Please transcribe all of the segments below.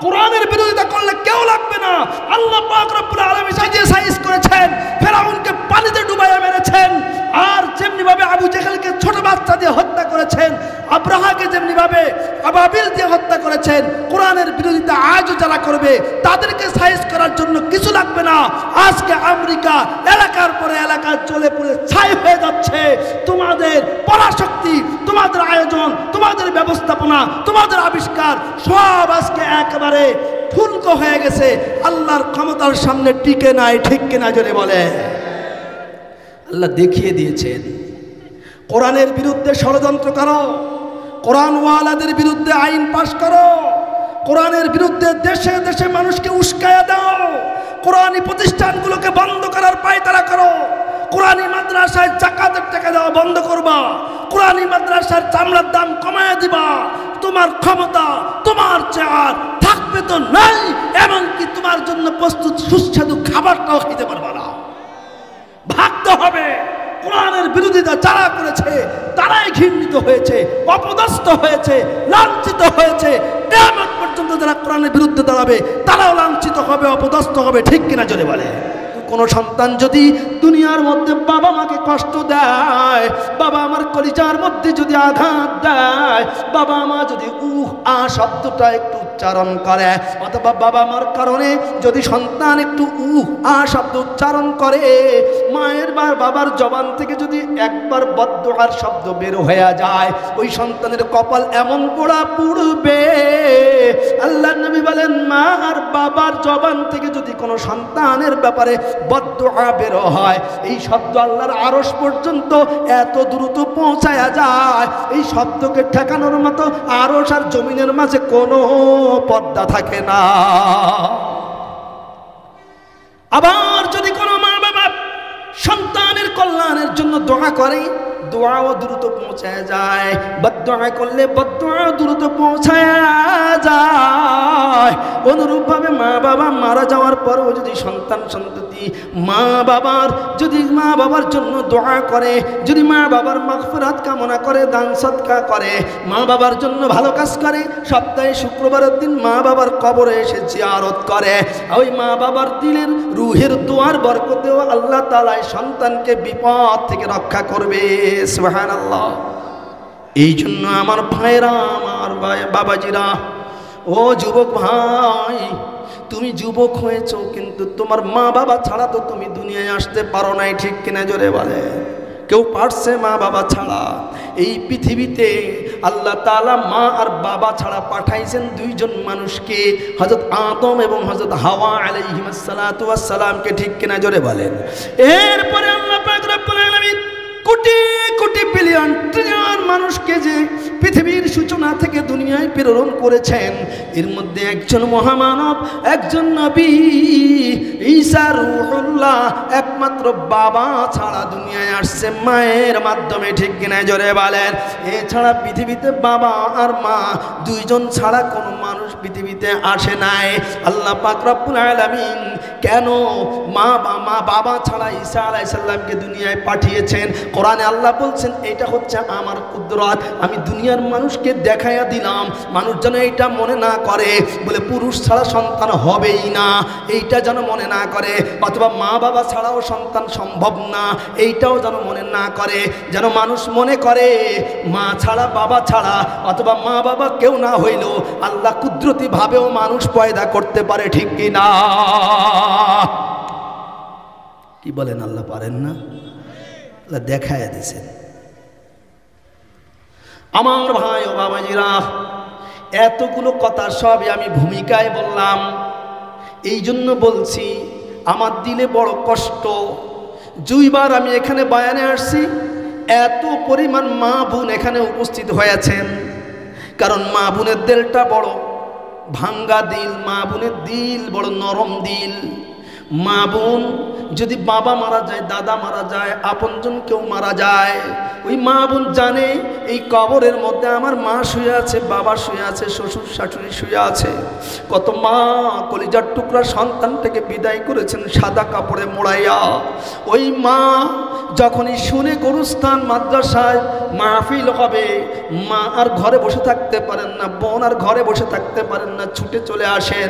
কোরআনের বিরোধিতা করলে কেউ লাগবে না। আল্লাহ পাক রব্বুল আলামিন সাজিয়ে সাইজ করেছেন, ফেরাউনকে পানিতে ডুবাইয়া মেরেছেন, আর যেমনি ভাবে আবু জেহেলকে ছোট বাচ্চা দিয়ে হত্যা করেছেন, আব্রাহাকে যেমনি ভাবে আবাবিল দিয়ে হত্যা করেছেন। কোরআনের বিরোধিতা আজও যারা করবে তাদেরকে সাইজ করার জন্য কিছু লাগবে না। আজকে আমেরিকা এলাকার পরে এলাকা চলে পড়ে ছাই হয়ে যাচ্ছে। তোমাদের পরাশক্তি, তোমাদের আয়োজন, তোমাদের ব্যবস্থাপনা, তোমাদের আবিষ্কার সব আজকে একেবারে ঠুনকো হয়ে গেছে, আল্লাহর ক্ষমতার সামনে টিকে নাই। ঠিক কিনা জোরে বলে? আল্লাহ দেখিয়ে দিয়েছেন, কোরআনের বিরুদ্ধে ষড়যন্ত্র করো, কোরআনওয়ালাদের বিরুদ্ধে আইন পাশ করো, কোরআনের বিরুদ্ধে দেশে দেশে মানুষকে উস্কায়া দাও, কোরআনী প্রতিষ্ঠানগুলোকে বন্ধ করার পায়তারা করো, কোরআনী মাদ্রাসায় জাকাতের টাকা দেওয়া বন্ধ করবা, কোরআনী মাদ্রাসার চামড়ার দাম কমায়া দিবা। তোমার ক্ষমতা তোমার চেয়ার থাকবে তো নাই, এমনকি তোমার জন্য প্রস্তুত সুস্বাদু খাবারটাও খেতে পারবা না। ভাবতে হবে, কোরআনের বিরোধিতা যারা করেছে তারাই ঘৃণিত হয়েছে, অপদস্থ হয়েছে, লাঞ্ছিত হয়েছে। কিয়ামত পর্যন্ত যারা কোরআনের বিরুদ্ধে দাঁড়াবে তারাও লাঞ্ছিত হবে, অপদস্থ হবে। ঠিক কিনা জোরে বলে? কোনো সন্তান যদি দুনিয়ার মধ্যে বাবা মাকে কষ্ট দেয়, বাবা আমার কলিজার মধ্যে যদি আঘাত দেয়, বাবা মা যদি শব্দটা একটু উচ্চারণ করে, অথবা বাবা মার কারণে যদি সন্তান একটু শব্দ উচ্চারণ করে, মায়ের বা বাবার জবান থেকে যদি একবার বদদুআর শব্দ বের হয়ে যায়, ওই সন্তানের কপাল এমন পোড়া পুড়বে। আল্লাহ নবী বলেন, মা আর বাবার জবান থেকে যদি কোনো সন্তানের ব্যাপারে বদদুআ বের হয়, এই শব্দ আল্লাহর আরশ পর্যন্ত এত দ্রুত পৌঁছায়া যায়, এই শব্দকে ঠেকানোর মতো আরশ আর জমিনের মাঝে কোনো পর্দা থাকে না। আবার যদি কোনো মা বাবা সন্তানের কল্যাণের জন্য দোয়া করে, দোয়াও দ্রুত পৌঁছায় যায়, বদদুআ করলে বদদুআ দ্রুত পৌঁছায় যায়। অনুরূপভাবে মা বাবা মারা যাওয়ার পরেও যদি সন্তান সন্ততি মা বাবার জন্য দোয়া করে, যদি মা বাবার মাগফিরাত কামনা করে, দান সদকা করে, মা বাবার জন্য ভালো কাজ করে, সপ্তাহে শুক্রবারের দিন মা বাবার কবরে এসে জিয়ারত করে, ওই মা বাবার দিলের রুহের দোয়ার বরকতেও আল্লাহ তাআলা সন্তানকে বিপদ থেকে রক্ষা করবে। সুবহানাল্লাহ। এই জন্য আমার ভাইরা, আমার বাবাজিরা, ও যুবক ভাই, তুমি যুবক হয়েছো কিন্তু তোমার মা বাবা ছাড়া তো তুমি দুনিয়ায় আসতে পারো নাই। ঠিক কিনা জোরে বলে? কেউ পারছে মা বাবা ছাড়া? এই পৃথিবীতে আল্লাহ তাআলা মা আর বাবা ছাড়া পাঠাইছেন দুইজন মানুষকে, হযরত আদম এবং হযরত হাওয়া আলাইহিস সালাতু ওয়াস সালামকে। ঠিক কিনা জোরে বলেন? এরপরে আল্লাহ পাক রব্বুল আলামিন কোটি কোটি বিলিয়ন ট্রিলিয়ন মানুষকে যে পৃথিবীর সূচনা থেকে দুনিয়ায় প্রেরণ করেছেন, এর মধ্যে একজন মহামানব, একজন নবী ঈসা রূহুল্লাহ একমাত্র বাবা ছাড়া দুনিয়ায় আসছে মায়ের মাধ্যমে। ঠিক কিনা জোরে বলেন? এছাড়া পৃথিবীতে বাবা আর মা দুইজন ছাড়া কোনো মানুষ পৃথিবীতে আসে নাই। আল্লাহ পাক রব্বুল আলামিন কেন মা বাবা ছাড়া ঈসা আলাইহিস সালামকে দুনিয়ায় পাঠিয়েছেন? কোরআনে আল্লাহ বলছেন, এটা হচ্ছে আমার কুদরত, আমি দুনিয়ার মানুষকে দেখাইয়া দিলাম, মানুষ যেন এইটা মনে না করে বলে পুরুষ ছাড়া সন্তান হবেই না, এইটা যেন মনে না করে, অথবা মা বাবা ছাড়াও সন্তান সম্ভব না, এইটাও যেন মনে না করে। যেন মানুষ মনে করে মা ছাড়া বাবা ছাড়া অথবা মা বাবা কেউ না হইলেও আল্লাহ কুদরতি ভাবেও মানুষ পয়দা করতে পারে। ঠিক কি না? কি বলেন? আল্লাহ পারেন না? আল্লাহ দেখায় দিয়েছেন। আমার ভাই ও বাবাজিরা, এতগুলো কথা সবই আমি ভূমিকায় বললাম। এই জন্য বলছি, আমার দিলে বড় কষ্ট। দুইবার আমি এখানে বয়ানে আসছি, এত পরিমাণ মা বোন এখানে উপস্থিত হয়েছেন, কারণ মা বোনের দিলটা বড় ভাঙ্গা দিল, মা বোনের দিল বড় নরম দিল। মা বোন যদি বাবা মারা যায়, দাদা মারা যায়, আপনজন কেউ মারা যায়, ওই মা বোন জানে এই কবরের মধ্যে আমার মা শুয়ে আছে, বাবা শুয়ে আছে, শ্বশুর শাশুড়ি শুয়ে আছে। কত মা কলিজার টুকরা সন্তানটাকে বিদায় করেছেন সাদা কাপড়ে মোড়াইয়া। ওই মা যখনই শুনে গুরুস্থান মাদ্রাসায় মাহফিল হবে, মা আর ঘরে বসে থাকতে পারেন না, বোন আর ঘরে বসে থাকতে পারেন না, ছুটে চলে আসেন।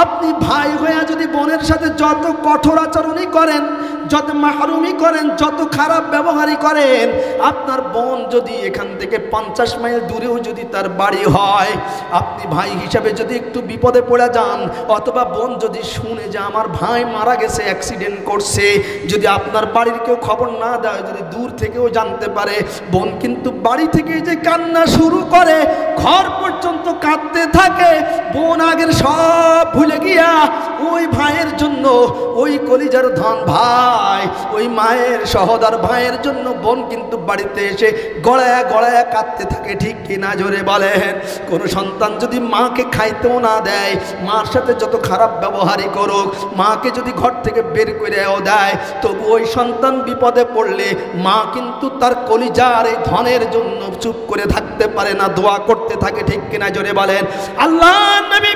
আপনি ভাই হয়ে যদি বোনের সাথে যত কঠোর আচরণই করেন, যত মাহরুমি করেন, যত খারাপ ব্যবহারই করেন, আপনার বোন যদি এখান থেকে 50 মাইল দূরেও যদি তার বাড়ি হয়, আপনি ভাই হিসাবে যদি একটু বিপদে পড়ে যান, অথবা বোন যদি শুনে যে আমার ভাই মারা গেছে, অ্যাক্সিডেন্ট করছে, যদি আপনার বাড়ির কেউ খবর না দেয়, যদি দূর থেকেও জানতে পারে, বোন কিন্তু বাড়ি থেকে যে কান্না শুরু করে, ঘর পর্যন্ত কাঁদতে থাকে। বোন আগের সব ভুলে গিয়া ওই ভাইয়ের জন্য, ওই কলিজার ধন ভাই, ওই মায়ের সহোদর ভাইয়ের জন্য বোন কিন্তু বাড়িতে এসে গড়ায়া গড়ায়া কাঁদতে থাকে। ঠিক কিনা জোরে বলেন? কোনো সন্তান যদি মাকে খাইতেও না দেয়, মার সাথে যত খারাপ ব্যবহারই করুক, মাকে যদি ঘর থেকে বের করেও দেয়, তবু ওই সন্তান বিপদে পড়লে মা কিন্তু তার কলিজার এই ধনের জন্য চুপ করে থাকতে পারে না, দোয়া করতে থাকে। ঠিক কিনা জোরে বলেন? আল্লাহর নবী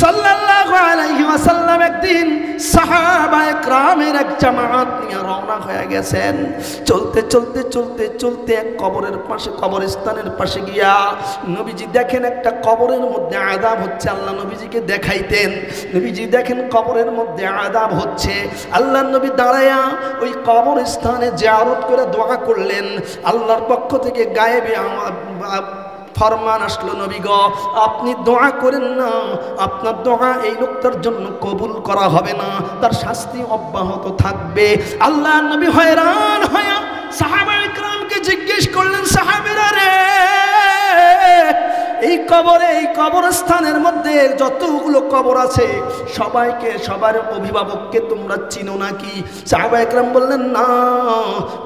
সাল্লাল্লাহু আলাইহি ওয়াসাল্লাম একদিন সাহাবায়ে কেরামের এক জামাত নিয়ে রওনা হয়ে গেছেন। চলতে চলতে চলতে চলতে এক কবরের পাশে, কবরস্থানের পাশে গিয়া নবীজি দেখেন একটা কবরের মধ্যে আযাব হচ্ছে। আল্লাহ নবীজিকে দেখাইতেন। নবীজি দেখেন কবরের মধ্যে আযাব হচ্ছে। আল্লাহর নবী দাঁড়ায়া ওই কবরস্থানে জিয়ারত করে দোয়া করলেন। আল্লাহর পক্ষ থেকে গায়েবে ফরমান আসলো, নবী গো আপনি দোয়া করেন না, আপনার দোয়া এই লোকটার জন্য কবুল করা হবে না, তার শাস্তি অব্যাহত থাকবে। আল্লাহ নবী হয়রান হয়ে সাহাবায়ে কেরামকে জিজ্ঞেস করলেন, সাহাবীরা রে, এই কবরে, এই কবরস্থানের মধ্যে যতগুলো কবর আছে সবাইকে, সবার অভিভাবককে তোমরা চিনো নাকি? সাহাবায়ে কেরাম বললেন, না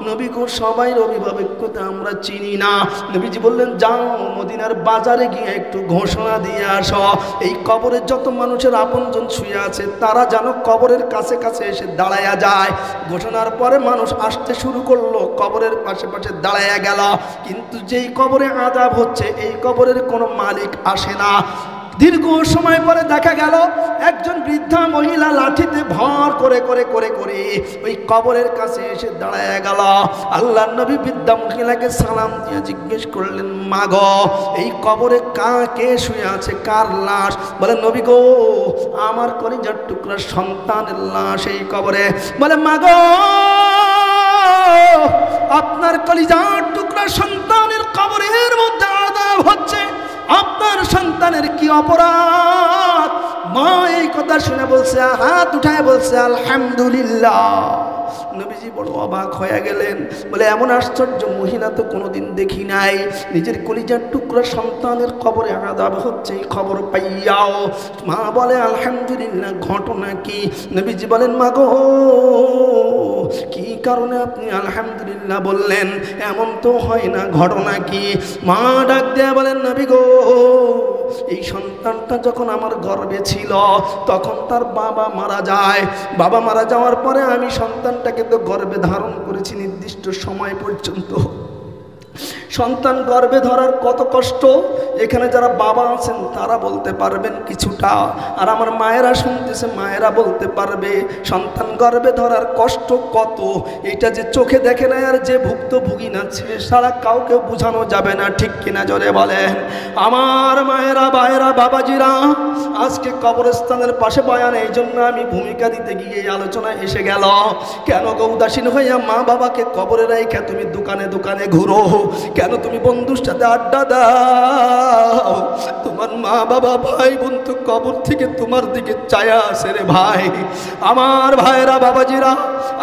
নবী গো, সবাই অভিভাবককে তো আমরা চিনি না। নবীজি বললেন, যাও মদিনার বাজারে গিয়ে একটু ঘোষণা দিয়ে আসো, এই কবরে যত মানুষের আপনজন শুয়ে আছে তারা যেন কবরের কাছে কাছে এসে দাঁড়ায়া যায়। ঘোষণার পরে মানুষ আসতে শুরু করলো, কবরের পাশে পাশে দাঁড়ায়া গেল। কিন্তু যেই কবরে আযাব হচ্ছে এই কবরের কোনো মালিক আসে না। দীর্ঘ সময় পরে দেখা গেল একজন বৃদ্ধা মহিলা লাঠিতে ভর করে করে করে করে ওই কবরের কাছে এসে দাঁড়ায় গেল। আল্লাহর নবী বৃদ্ধা মহিলাকে সালাম দিয়ে জিজ্ঞেস করলেন, মা গো এই কবরে কে শুয়ে আছে, কার লাশ? বলে, নবী গো আমার কলিজার টুকরা সন্তানের লাশ এই কবরে। বলে, মা গো আপনার কলিজার টুকরা সন্তানের কবরের মধ্যে আযাব হচ্ছে, আপনার সন্তানের কি অপরাধ? মা এই কথা শুনে বলছে, হাত উঠায় বলছে আলহামদুলিল্লাহ। নবীজি বড় অবাক হয়ে গেলেন। বলে, এমন আশ্চর্য মহিলা তো কোনোদিন দেখি নাই। নিজের কলিজার টুকরা সন্তানের কবরে আযাব হচ্ছে এই খবর পাইয়াও মা বলে আলহামদুলিল্লাহ। ঘটনা কি? নবীজি বলেন, মা গো কি কারণে আপনি আলহামদুলিল্লাহ বললেন? এমন তো হয় না, ঘটনা কি? মা ডাক দেয়া বলেন, নবী গো এই সন্তানটা যখন আমার গর্ভে ছিল তখন তার বাবা মারা যায়। বাবা মারা যাওয়ার পরে আমি সন্তানটাকে তো গর্ভে ধারণ করেছি নির্দিষ্ট সময় পর্যন্ত। সন্তান গর্ভে ধরার কত কষ্ট এখানে যারা বাবা আছেন তারা বলতে পারবেন কিছুটা, আর আমার মায়েরা শুনতেছে মায়েরা বলতে পারবে সন্তান গর্ভে ধরার কষ্ট কত। এটা যে চোখে দেখে না আর যে ভুক্তভোগী না সে সারা কাউকে বোঝানো যাবে না। ঠিক কিনা জোরে বলেন? আমার মায়েরা, ভাইয়েরা, বাবাজিরা, আজকে কবরস্থানের পাশে বয়ান, এই জন্য আমি ভূমিকা দিতে গিয়ে এই আলোচনায় এসে গেল। কেন গো উদাসীন হইয়া মা বাবাকে কবরে রেখে তুমি দোকানে দোকানে ঘুরো? কেন তুমি বন্ধুর সাথে আড্ডা দাও? তোমার মা বাবা ভাই বোন তো কবর থেকে তোমার দিকে চায়া আসে রে ভাই। আমার ভাইরা, বাবাজিরা,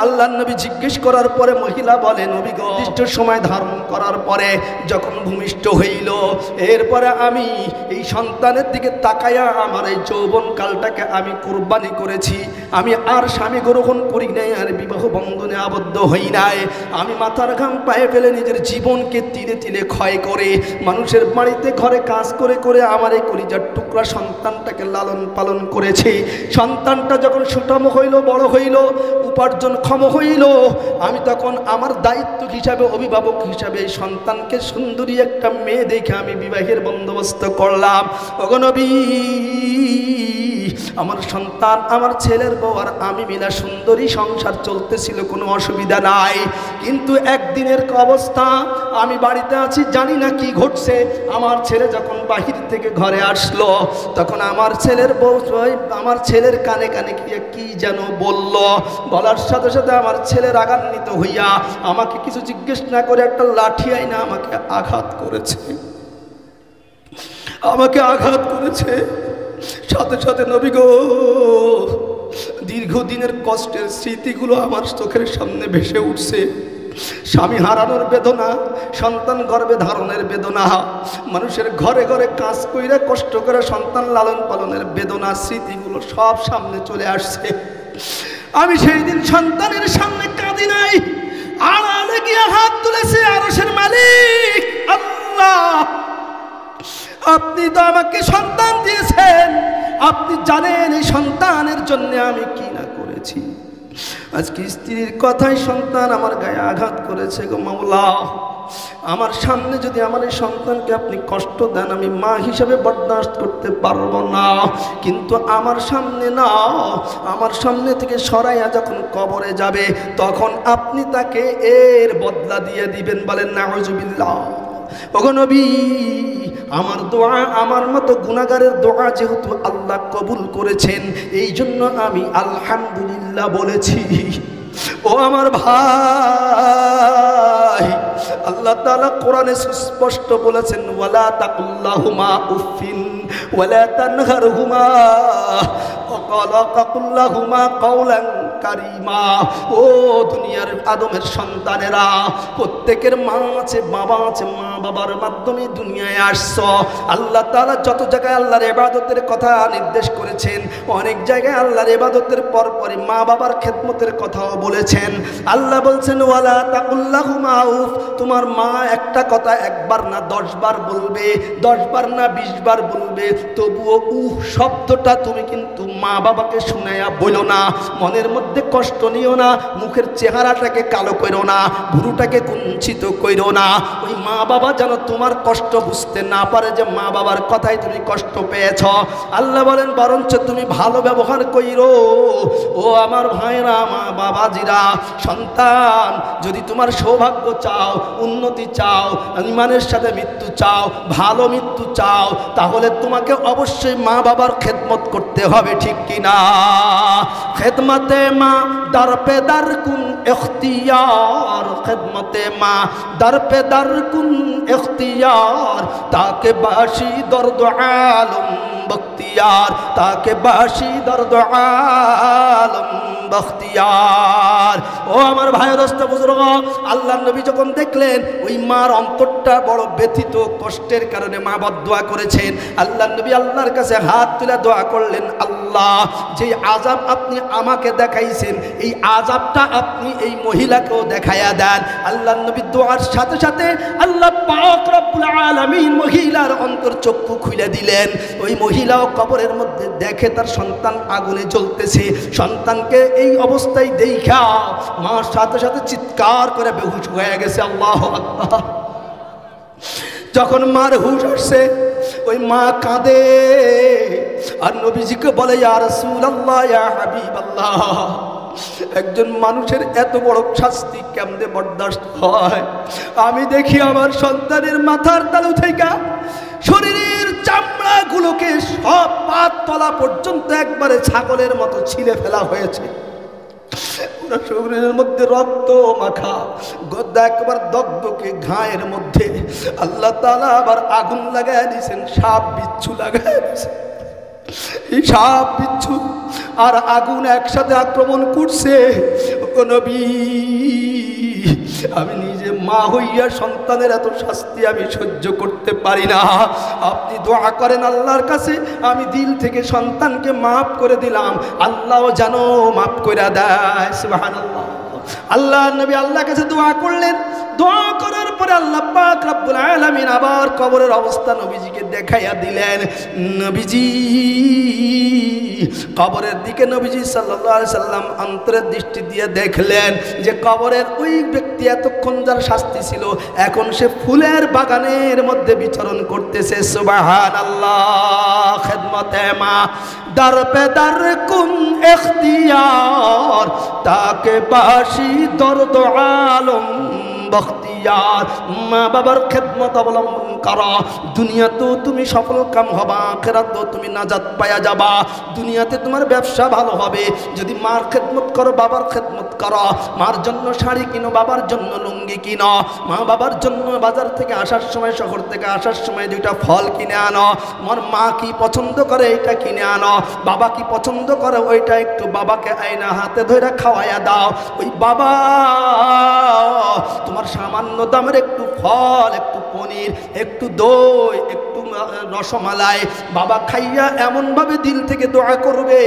আল্লাহর নবী জিজ্ঞেস করার পরে মহিলা বলে, নবী গো নির্দিষ্ট সময় ধারণ করার পরে যখন ভূমিষ্ঠ হইল, এরপরে আমি এই সন্তানের দিকে তাকায়া আমার এই যৌবন কালটাকে আমি কুরবানি করেছি। আমি আর স্বামী গ্রহণ করি নাই, আর বিবাহ বন্ধনে আবদ্ধ হই নাই। আমি মাথার ঘাম পায়ে ফেলে নিজের জীবনকে তিলে তিলে ক্ষয় করে মানুষের বাড়িতে ঘরে কাজ করে করে আমার এই কলিজার টুকরা সন্তানটাকে লালন পালন করেছি। সন্তানটা যখন সুঠাম হইল, বড় হইল, উপার্জনক্ষম হইল, আমি তখন আমার দায়িত্ব হিসাবে, অভিভাবক হিসাবে এই সন্তানকে সুন্দরী একটা মেয়ে দেখে আমি বিবাহের বন্দোবস্ত করলাম। ওগো নবী, আমার সন্তান, আমার ছেলের বউ আর আমি মিলা সুন্দরী সংসার চলতেছিল, কোনো অসুবিধা নাই। কিন্তু একদিনের অবস্থা, আমি বাড়িতে আছি, জানি না কি ঘটছে। আমার ছেলে যখন বাহির থেকে ঘরে আসলো, তখন আমার ছেলের বউ আমার ছেলের কানে কানে কি যেন বলল। বলার সাথে সাথে আমার ছেলে রাগান্বিত হইয়া আমাকে কিছু জিজ্ঞেস না করে একটা লাঠি আইনা আমাকে আঘাত করেছে, আমাকে আঘাত করেছে। সাথে সাথে নবী গো, দীর্ঘদিনের কষ্টের স্মৃতিগুলো আমার চোখের সামনে ভেসে উঠছে। স্বামী হারানোর বেদনা, সন্তান গর্ভে ধারণের বেদনা, মানুষের ঘরে ঘরে কাজ কইরা কষ্ট করে সন্তান লালন পালনের বেদনা, স্মৃতিগুলো সব সামনে চলে আসছে। আমি সেই দিন সন্তানের সামনে কাঁদি নাই, আড়ালে গিয়ে হাত তুলেছে আরশের মালিক আল্লাহ। আপনি তো আমাকে সন্তান দিয়েছেন, আপনি জানেন এই সন্তানের জন্য আমি কি না করেছি। আজকে স্ত্রীর কথাই সন্তান আমার গায়ে আঘাত করেছে গো মাওলা। আমার সামনে যদি আমার এই সন্তানকে আপনি কষ্ট দেন, আমি মা হিসাবে বরদাস্ত করতে পারবো না। কিন্তু আমার সামনে না, আমার সামনে থেকে সরাইয়া যখন কবরে যাবে, তখন আপনি তাকে এর বদলা দিয়ে দিবেন। বলেন নাউজুবিল্লাহ। ওগো নবী, আমার দোয়া, আমার মতো গুনাহগারের দোয়া যেহেতু আল্লাহ কবুল করেছেন, এই জন্য আমি আলহামদুলিল্লাহ বলেছি। ও আমার ভাই, আল্লাহ তাআলা কোরআনে সুস্পষ্ট বলেছেন, ওয়ালা তাকুল্লাহুমা উফিন ওয়ালা তানহারহুমা ওয়াকালা তাকুল্লাহুমা কাওলান কারিমা। ও দুনিয়ার আদমের সন্তানেরা, প্রত্যেকের মা আছে, বাবা আছে, মা বাবার মাধ্যমে দুনিয়ায় আসছো। আল্লাহ তাআলা যত জায়গায় আল্লাহর ইবাদতের কথা নির্দেশ করেছেন, অনেক জায়গায় আল্লাহর ইবাদতের পরপরই মা বাবার খেদমতের কথাও বলেছেন। আল্লাহ বলছেন, ওয়ালা তাকুল্লাহুমা উফ, তোমার মা একটা কথা একবার না 10 বার বলবে, 10 বার না 20 বার বলবে, তবুও উহ শব্দটা তুমি কিন্তু মা বাবাকে শুনাইয়া বলো না। মনের মধ্যে কষ্ট নিও না, মুখের চেহারাটাকে কালো করো না, ভুরুটাকে কুঞ্চিত করো না। ওই মা বাবা যেন তোমার কষ্ট বুঝতে না পারে যে মা বাবার কথায় তুমি কষ্ট পেয়েছ। আল্লাহ বলেন, বরঞ্চ তুমি ভালো ব্যবহার কইরো। ও আমার ভাইরা, মা বাবাজিরা, সন্তান যদি তোমার সৌভাগ্য চাও, উন্নতি চাও, ইমানের সাথে মৃত্যু চাও, ভালো মৃত্যু চাও, তাহলে তোমাকে অবশ্যই মা বাবার খেদমত করতে হবে, ঠিক কিনা? খেদমতে মা দর পে দর কুন ইখতিয়ার, খেদমতে মা দর পে দর কুন ইখতিয়ার, তাকে বাসি দর্দ আলম বখতিয়ার, তাকে বাসি দর্দ আলম বখতিয়ার। ও আমার ভাই দোস্ত বুজুর্গ, আল্লাহর নবী যখন দেখলেন ওই মার অন্তরটা বড় ব্যথিত, কষ্টের কারণে মা বদদোয়া করেছেন। আল্লাহর নবী আল্লাহর কাছে হাত তুলে দোয়া করলেন, আল্লাহ, যে আযাব আপনি আমাকে দেখাইছেন, এই আযাবটা আপনি এই মহিলাকেও দেখায়া দেন। আল্লাহর নবী দোয়ার সাথে সাথে আল্লাহ পাক রব্বুল আলামিন মহিলার অন্তর চক্ষু খুলে দিলেন। ওই মহিলাও কবরের মধ্যে দেখে তার সন্তান আগুনে জ্বলতেছে। সন্তানকে এই অবস্থায় দেখা মার সাথে সাথে চিৎকার করে বেহুশ হয়ে গেছে। আল্লাহু আকবার। যখন মার হুশ আসছে, ওই মা কাঁদে আর নবীজিকে বলে, ইয়া রাসূলুল্লাহ, ইয়া হাবিবাল্লাহ, একজন মানুষের এত বড় শাস্তি কেমনে বরদাস্ত হয়? আমি দেখি আমার সন্তানের মাথার তালু থেকে শরীরের চামড়াগুলোকে সব পাত তলা পর্যন্ত একবারে ছাগলের মতো ছিঁড়ে ফেলা হয়েছে। ওরা শরীরের মধ্যে রক্ত মাখা, গদ্দা একবার দগ্ধকে ঘায়ের মধ্যে আল্লাহ তাআলা আবার আগুন লাগায় দিয়েছেন, সাপ বিচ্ছু লাগায় দিয়েছেন। এই সাপ বিচ্ছু আর আগুন একসাথে আক্রমণ করছে। ও নবী, আমি নিজে মা হইয়া সন্তানের এত শাস্তি আমি সহ্য করতে পারি না। আপনি দোয়া করেন আল্লাহর কাছে, আমি দিল থেকে সন্তানকে মাফ করে দিলাম, আল্লাহ যেন মাফ করে দেয়। সুবহানাল্লাহ। আল্লাহ নবী আল্লাহর কাছে দোয়া করলেন। দোয়া করার পরে আল্লাহ পাক রব্বুল আলামিন আবার কবরের অবস্থা নবীজিকে দেখাইয়া দিলেন। নবীজি কবরের দিকে নবীজি সাল্লাল্লাহু আলাইহি সাল্লাম অন্তরের দৃষ্টি দিয়ে দেখলেন যে কবরের ওই ব্যক্তি এতক্ষণ যার শাস্তি ছিল, এখন সে ফুলের বাগানের মধ্যে বিচরণ করতেছে। সুবহানাল্লাহ। খেদমতে মা दर पे दर कुन इख्तियार ताके बाशी दर्द आलम बख्तियार। মা বাবার খেদমত অবলম্বন করো, দুনিয়াতেও তুমি সফল কাম হবা, আখিরাতেও তুমি নাজাত পায়া যাবা। দুনিয়াতে তোমার ব্যবসা ভালো হবে যদি মার খেদমত করো, বাবার খেদমত করো। মার জন্য শাড়ি কিনো, বাবার জন্য লুঙ্গি কিনো। মা বাবার জন্য বাজার থেকে আসার সময়, শহর থেকে আসার সময় দুইটা ফল কিনে আনো। আমার মা কি পছন্দ করে এটা কিনে আনো, বাবা কি পছন্দ করে ওইটা একটু বাবাকে আয়না হাতে ধরে খাওয়াইয়া দাও। ওই বাবা তোমার সামান্য দামের একটু ফল, একটু পনির, একটু দই, একটু রসমালাই বাবা খাইয়া এমনভাবে দিল থেকে দোয়া করবে,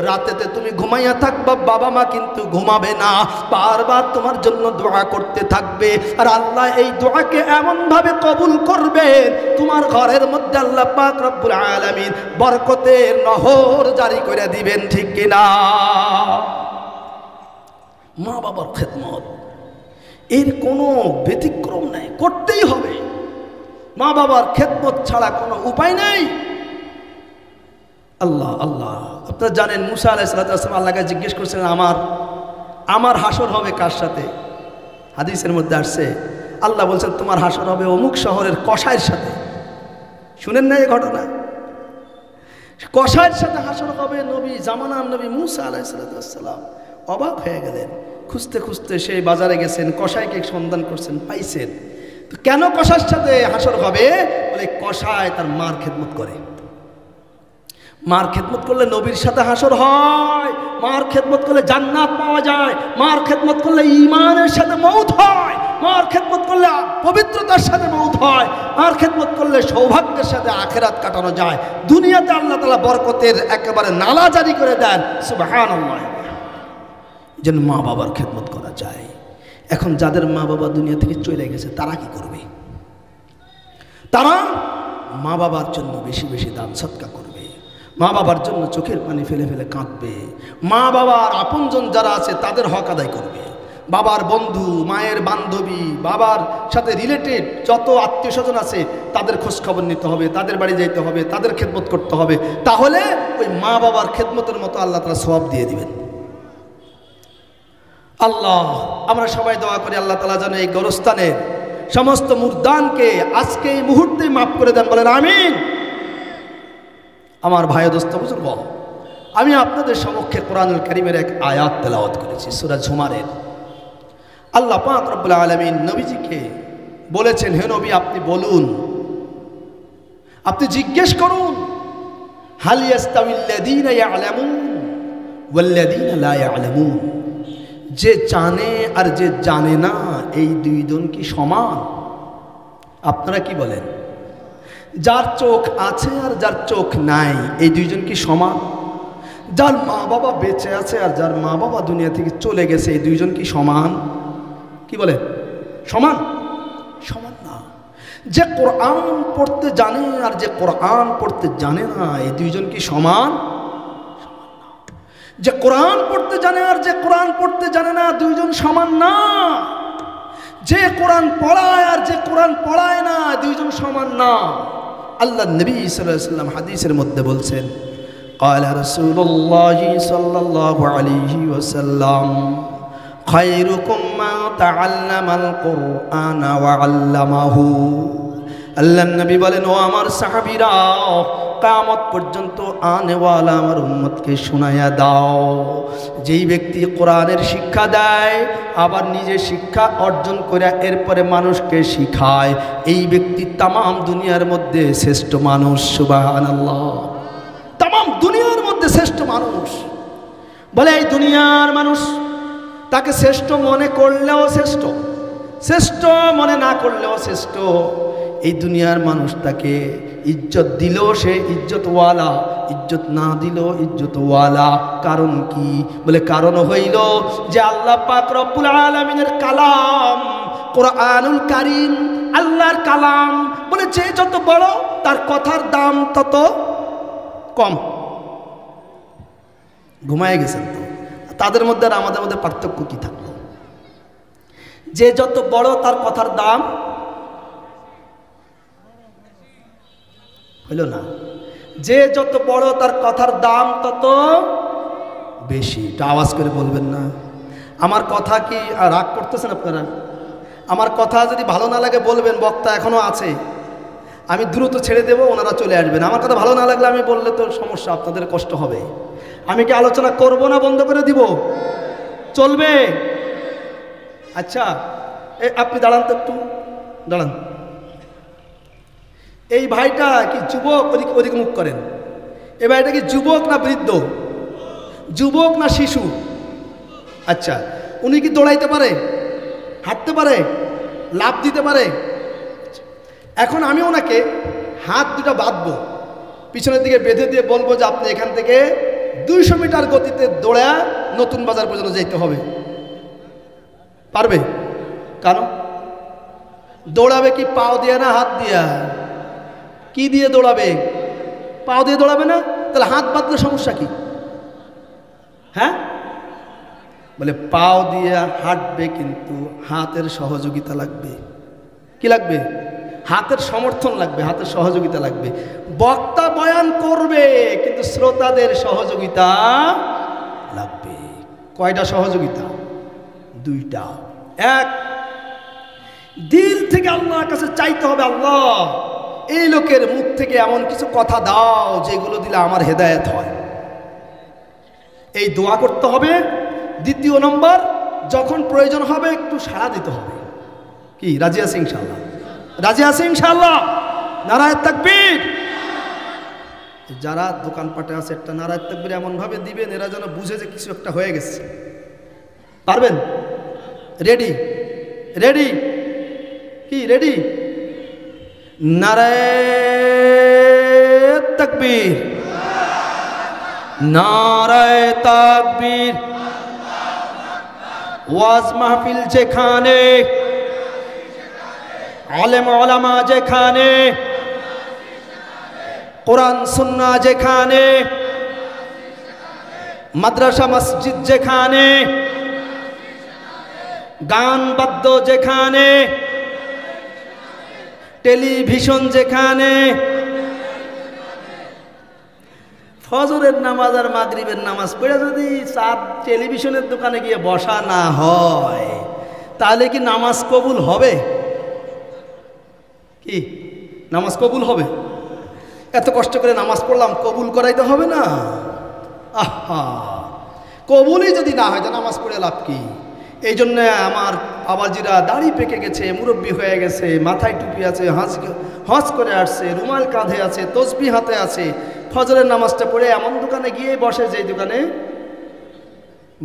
রাতেতে তুমি ঘুমাইয়া থাকবা, বাবা মা কিন্তু ঘুমাবে না, বারবার তোমার জন্য দোয়া করতে থাকবে। আর আল্লাহ এই দোয়াকে এমনভাবে কবুল করবে, তোমার ঘরের মধ্যে আল্লাহ পাক রব্বুল আলামিন বরকতের নহর জারি করে দিবেন, ঠিক কিনা? মা বাবার খেদমত এর কোনো ব্যতিক্রম নাই, করতেই হবে। মা বাবার খেদমত ছাড়া কোনো উপায় নেই। আল্লাহ আল্লাহ আপনারা জানেন মুসা আলাইহিস সালাম আল্লাহকে জিজ্ঞেস করছেন আমার হাসর হবে কার সাথে? হাদিসের মধ্যে আসছে আল্লাহ বলছেন তোমার হাসর হবে অমুক শহরের কসাইয়ের সাথে। শুনেন না এই ঘটনা? কসাইয়ের সাথে হাসর হবে। নবী জামানার নবী মুসা আলাইহিস সালাম অবাক হয়ে গেলেন। খুঁজতে খুঁজতে সেই বাজারে গেছেন, কসাইকে সন্ধান করছেন, পাইছেন। তো কেন কসাইয়ের সাথে হাসর হবে? বলে কসাই তার মার খেদমত করে। মার খেদমত করলে নবীর সাথে হাসর হয়, মার খেদমত করলে জান্নাত পাওয়া যায়, মার খেদমত করলে ঈমানের সাথে মওত হয়, মার খেদমত করলে পবিত্রতার সাথে মওত হয়, মার খেদমত করলে সৌভাগ্যের সাথে আখিরাত কাটানো যায়। দুনিয়াতে আল্লাহ তাআলা বরকতের একেবারে নালা জারি করে দেন। সুবহানাল্লাহ। যেন মা বাবার খেদমত করা যায়। এখন যাদের মা বাবা দুনিয়া থেকে চলে গেছে তারা কি করবে? তারা মা বাবার জন্য বেশি বেশি দান সদকা করবে, মা বাবার জন্য চোখের পানি ফেলে ফেলে কাঁদবে, মা বাবার আপনজন যারা আছে তাদের হক আদায় করবে। বাবার বন্ধু, মায়ের বান্ধবী, বাবার সাথে রিলেটেড যত আত্মীয় স্বজন আছে তাদের খোঁজ খবর নিতে হবে, তাদের বাড়ি যাইতে হবে, তাদের খেদমত করতে হবে। তাহলে ওই মা বাবার খেদমতের মতো আল্লাহ তাআলা সওয়াব দিয়ে দিবেন। আল্লাহ আমরা সবাই দোয়া করি আল্লাহ তাআলা যেন এই গোরস্থানের সমস্ত মুর্দানকে আজকে এই মুহূর্তে মাফ করে দেন, বলেন আমিন। আমার ভাই দোস্ত বুজুর্গ, আমি আপনাদের সমক্ষে কোরআনুল কারীমের এক আয়াত তেলাওয়াত করেছি সূরা জুমারের। আল্লাহ পাক রব্বুল আলামিন নবীজিকে বলেছেন, হে নবী আপনি বলুন, আপনি জিজ্ঞেস করুন, হাল ইয়াস্তাউিল্লাযীনা ইয়া'লামুন ওয়াল্লাযীনা লা ইয়া'লামুন, যে জানে আর যে জানে না এই দুইজন কি সমান? আপনারা কি বলেন? যার চোখ আছে আর যার চোখ নাই এই দুইজন কি সমান? যার মা বাবা বেঁচে আছে আর যার মা বাবা দুনিয়া থেকে চলে গেছে এই দুইজন কি সমান? কি বলেন? সমান? সমান না। যে কোরআন পড়তে জানে আর যে কোরআন পড়তে জানে না এই দুইজন কি সমান? যে কোরআন পড়তে জানে আর যে কোরআন পড়তে জানে না দুইজন সমান না। যে কোরআন পড়ায় আর যে কোরআন পড়ায় না দুইজন সমান না। আল্লাহ নবী সাল্লাল্লাহু আলাইহি ওয়াসাল্লাম হাদিসের মধ্যে বলছেন, ক্বালা রাসূলুল্লাহ সাল্লাল্লাহু আলাইহি ওয়াসাল্লাম, খায়রুকুম মান তাআল্লামাল কুরআনা ওয়া আল্লামাহু। আল্লাহ নবী বলেন, ও আমার সাহাবীরা, কিয়ামত পর্যন্ত আনেওয়ালা আমার উম্মতকে শোনায়া দাও, যেই ব্যক্তি কোরআনের শিক্ষা দেয় আবার নিজে শিক্ষা অর্জন করে এরপরে মানুষকে শিখায়, এই ব্যক্তি তামাম দুনিয়ার মধ্যে শ্রেষ্ঠ মানুষ। সুবহানাল্লাহ। তামাম দুনিয়ার মধ্যে শ্রেষ্ঠ মানুষ। বলে এই দুনিয়ার মানুষ তাকে শ্রেষ্ঠ মনে করলেও শ্রেষ্ঠ, শ্রেষ্ঠ মনে না করলেও শ্রেষ্ঠ। এই দুনিয়ার মানুষ তাকে ইজ্জত দিল সে ইজ্জতওয়ালা, ইজ্জত না দিল ইজ্জতওয়ালা। কারণ কি? বলে কারণ হইল যে আল্লাহ পাক রব্বুল আলামিনের কালাম কোরআনুল কারীম, আল্লাহর কালাম। বলে যে যত বড় তার কথার দাম তত কম। ঘুমায় গেছেন তো? তাদের মধ্যে আর আমাদের মধ্যে পার্থক্য কি থাকলো? যে যত বড় তার কথার দাম হইল না। যে যত বড় তার কথার দাম তত বেশি। এটা আওয়াজ করে বলবেন না। আমার কথা কি রাগ করতেছেন আপনারা? আমার কথা যদি ভালো না লাগে বলবেন, বক্তা এখনো আছে, আমি দ্রুত ছেড়ে দেবো, ওনারা চলে আসবেন। আমার কথা ভালো না লাগলে আমি বললে তো সমস্যা, আপনাদের কষ্ট হবে। আমি কি আলোচনা করব না বন্ধ করে দিব? চলবে? আচ্ছা, আপনি দাঁড়ান তো, একটু দাঁড়ান। এই ভাইটা কি যুবক? ওদিক মুখ করেন। এই ভাইটা কি যুবক না বৃদ্ধ? যুবক না শিশু? আচ্ছা, উনি কি দৌড়াইতে পারে, হাঁটতে পারে, লাফ দিতে পারে? এখন আমি ওনাকে হাত দুটা বাঁধবো, পিছনের দিকে বেঁধে দিয়ে বলবো যে আপনি এখান থেকে 200 মিটার গতিতে দৌড়া নতুন বাজার পর্যন্ত যেতে হবে। পারবে? কেন? দৌড়াবে কি পাও দিয়ে না হাত দিয়া? কি দিয়ে দৌড়াবে? পাও দিয়ে দৌড়াবে না? তাহলে হাত বাঁধলে সমস্যা কি? হ্যাঁ, বলে পাও দিয়ে হাঁটবে, কিন্তু হাতের সহযোগিতা লাগবে। কি লাগবে? হাতের সমর্থন লাগবে, হাতের সহযোগিতা লাগবে। বক্তা বয়ান করবে, কিন্তু শ্রোতাদের সহযোগিতা লাগবে। কয়টা সহযোগিতা? 2টা। এক, দিল থেকে আল্লাহর কাছে চাইতে হবে, আল্লাহ এই লোকের মুখ থেকে এমন কিছু কথা দাও যেগুলো দিলে আমার হেদায়েত হয়। এই দোয়া করতে হবে। দ্বিতীয় নম্বর, যখন প্রয়োজন হবে একটু সাড়া দিতে হবে। কি রাজি আছি ইনশাআল্লাহ? রাজি আছি ইনশাআল্লাহ? নারায়ে তাকবীর। যারা দোকানপাটে আছে একটা নারায়ে তাকবীর এমনভাবে দিবেন এরা যেন বুঝে যে কিছু একটা হয়ে গেছে। পারবেন? রেডি? রেডি? কি রেডি? নারায়ে তাকবীর, নারায়ে তাকবীর। ওয়াজ মাহফিল যেখানে, আলেম ওলামা যেখানে, কোরআন সুন্নাহ যেখানে, মাদ্রাসা মসজিদ যেখানে, গান বাদ্য যেখানে, টেলিভিশন যেখানে, ফজরের নামাজ আর মাগরিবের নামাজ পড়ে যদি টেলিভিশনের দোকানে গিয়ে বসা না হয় তাহলে কি নামাজ কবুল হবে? কি নামাজ কবুল হবে? এত কষ্ট করে নামাজ পড়লাম, কবুল করাইতে হবে না? আহা, কবুলই যদি না হয় তো নামাজ পড়ে লাভ কি? এই জন্য আমার আবাজিরা দাড়ি পেকে গেছে, মুরব্বী হয়ে গেছে, মাথায় টুপি আছে, হজ করে আসছে, রুমাল কাঁধে আছে, তসবিহ হাতে আছে, ফজরের নামাজটা পড়ে এমন দোকানে গিয়ে বসে যে দোকানে